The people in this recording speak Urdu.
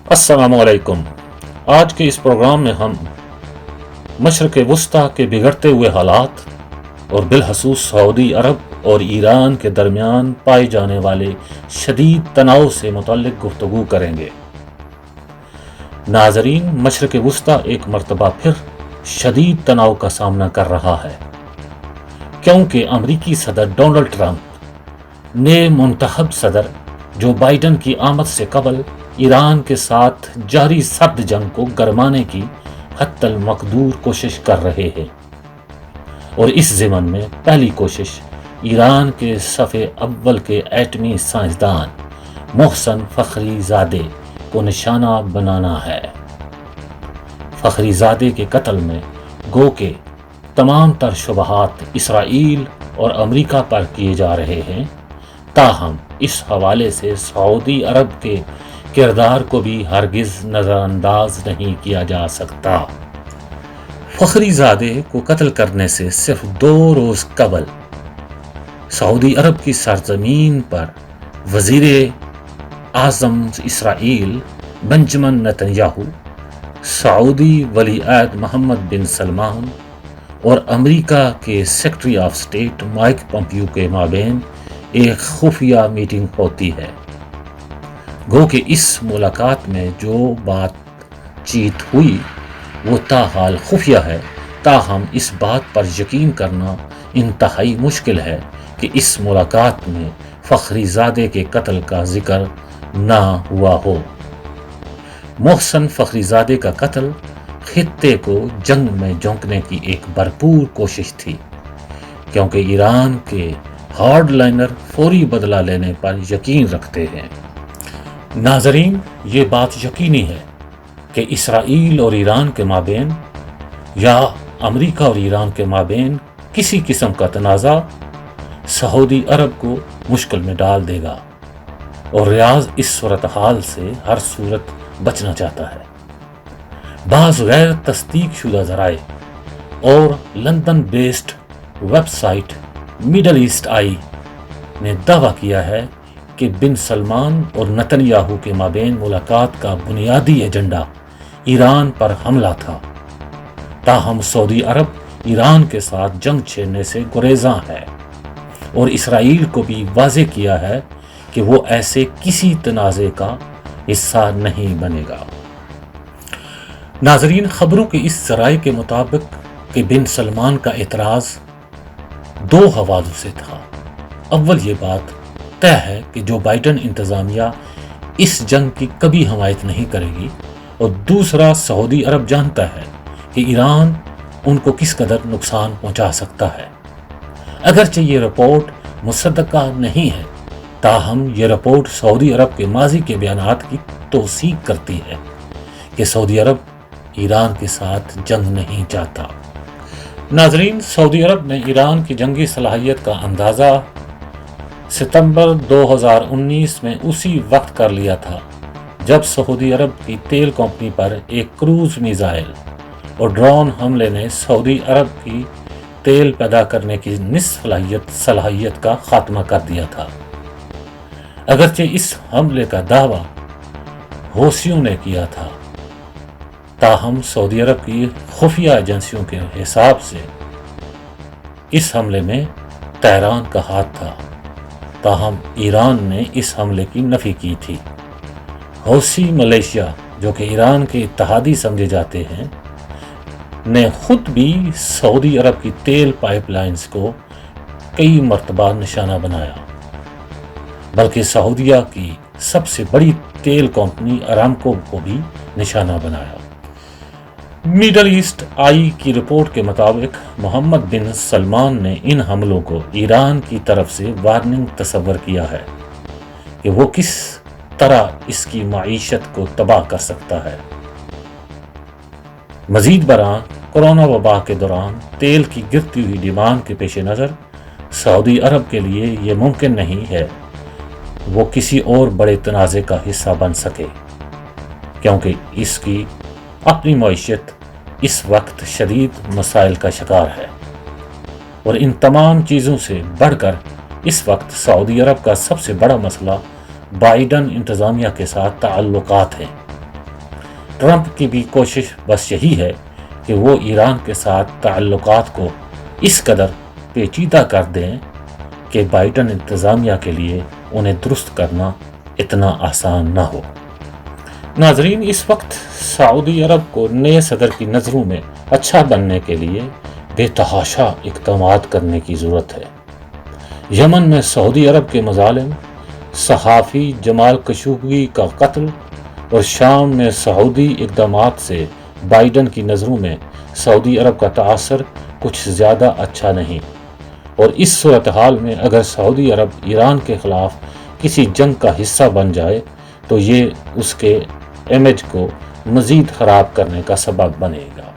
السلام علیکم۔ آج کے اس پروگرام میں ہم مشرق وسطی کے بگڑتے ہوئے حالات اور بالخصوص سعودی عرب اور ایران کے درمیان پائے جانے والے شدید تناؤ سے متعلق گفتگو کریں گے۔ ناظرین، مشرق وسطی ایک مرتبہ پھر شدید تناؤ کا سامنا کر رہا ہے، کیونکہ امریکی صدر ڈونلڈ ٹرمپ نے منتخب صدر جو بائیڈن کی آمد سے قبل ایران کے ساتھ جاری سرد جنگ کو گرمانے کی حتی المقدور کوشش کر رہے ہیں، اور اس ضمن میں پہلی کوشش ایران کے صف اول کے ایٹمی سائنسدان محسن فخری زادے کو نشانہ بنانا ہے۔ فخری زادے کے قتل میں گو کہ تمام تر شبہات اسرائیل اور امریکہ پر کیے جا رہے ہیں، تاہم اس حوالے سے سعودی عرب کے کردار کو بھی ہرگز نظر انداز نہیں کیا جا سکتا۔ فخری زادے کو قتل کرنے سے صرف 2 روز قبل سعودی عرب کی سرزمین پر وزیر اعظم اسرائیل بنجمن نتنیاہو، سعودی ولی عہد محمد بن سلمان اور امریکہ کے secretary of state mic Pompeo کے مابین ایک خفیہ میٹنگ ہوتی ہے۔ گو کہ اس ملاقات میں جو بات چیت ہوئی وہ تاحال خفیہ ہے، تاہم اس بات پر یقین کرنا انتہائی مشکل ہے کہ اس ملاقات میں فخری زادے کے قتل کا ذکر نہ ہوا ہو۔ محسن فخری زادے کا قتل خطے کو جنگ میں جھونکنے کی ایک بھرپور کوشش تھی، کیونکہ ایران کے ہارڈ لائنر فوری بدلہ لینے پر یقین رکھتے ہیں۔ ناظرین، یہ بات یقینی ہے کہ اسرائیل اور ایران کے مابین یا امریکہ اور ایران کے مابین کسی قسم کا تنازع سعودی عرب کو مشکل میں ڈال دے گا، اور ریاض اس صورتحال سے ہر صورت بچنا چاہتا ہے۔ بعض غیر تصدیق شدہ ذرائع اور London based website Middle East Eye نے دعویٰ کیا ہے کہ بن سلمان اور نتنیاہو کے مابین ملاقات کا بنیادی ایجنڈا ایران پر حملہ تھا، تاہم سعودی عرب ایران کے ساتھ جنگ چھیڑنے سے گریزاں ہے، اور اسرائیل کو بھی واضح کیا ہے کہ وہ ایسے کسی تنازع کا حصہ نہیں بنے گا۔ ناظرین، خبروں کے اس ذرائع کے مطابق کہ بن سلمان کا اعتراض 2 حوالوں سے تھا۔ اول، یہ بات طے ہے کہ جو بائیڈن انتظامیہ اس جنگ کی کبھی حمایت نہیں کرے گی، اور دوسرا، سعودی عرب جانتا ہے کہ ایران ان کو کس قدر نقصان پہنچا سکتا ہے۔ اگرچہ یہ رپورٹ مصدقہ نہیں ہے، تاہم یہ رپورٹ سعودی عرب کے ماضی کے بیانات کی توثیق کرتی ہے کہ سعودی عرب ایران کے ساتھ جنگ نہیں چاہتا۔ ناظرین، سعودی عرب نے ایران کی جنگی صلاحیت کا اندازہ ستمبر 2019 میں اسی وقت کر لیا تھا جب سعودی عرب کی تیل کمپنی پر ایک کروز میزائل اور ڈرون حملے نے سعودی عرب کی تیل پیدا کرنے کی نصف صلاحیت کا خاتمہ کر دیا تھا۔ اگرچہ اس حملے کا دعویٰ حوثیوں نے کیا تھا، تاہم سعودی عرب کی خفیہ ایجنسیوں کے حساب سے اس حملے میں طیران کا ہاتھ تھا، تاہم ایران نے اس حملے کی نفی کی تھی۔ حوثی ملیشیا، جو کہ ایران کے اتحادی سمجھے جاتے ہیں، نے خود بھی سعودی عرب کی تیل پائپ لائنز کو کئی مرتبہ نشانہ بنایا، بلکہ سعودیہ کی سب سے بڑی تیل کمپنی ارامکو کو بھی نشانہ بنایا۔ میڈل ایسٹ آئی کی رپورٹ کے مطابق محمد بن سلمان نے ان حملوں کو ایران کی طرف سے وارننگ تصور کیا ہے کہ وہ کس طرح اس کی معیشت کو تباہ کر سکتا ہے۔ مزید برآں، کورونا وبا کے دوران تیل کی گرتی ہوئی ڈیمانڈ کے پیش نظر سعودی عرب کے لیے یہ ممکن نہیں ہے وہ کسی اور بڑے تنازع کا حصہ بن سکے، کیونکہ اس کی اپنی معیشت اس وقت شدید مسائل کا شکار ہے، اور ان تمام چیزوں سے بڑھ کر اس وقت سعودی عرب کا سب سے بڑا مسئلہ بائیڈن انتظامیہ کے ساتھ تعلقات ہیں، ٹرمپ کی بھی کوشش بس یہی ہے کہ وہ ایران کے ساتھ تعلقات کو اس قدر پیچیدہ کر دیں کہ بائیڈن انتظامیہ کے لیے انہیں درست کرنا اتنا آسان نہ ہو۔ ناظرین، اس وقت سعودی عرب کو نئے صدر کی نظروں میں اچھا بننے کے لیے بے تحاشا اقدامات کرنے کی ضرورت ہے۔ یمن میں سعودی عرب کے مظالم، صحافی جمال خشوگی کا قتل اور شام میں سعودی اقدامات سے بائیڈن کی نظروں میں سعودی عرب کا تاثر کچھ زیادہ اچھا نہیں، اور اس صورتحال میں اگر سعودی عرب ایران کے خلاف کسی جنگ کا حصہ بن جائے تو یہ اس کے امیج کو مزید خراب کرنے کا سبب بنے گا۔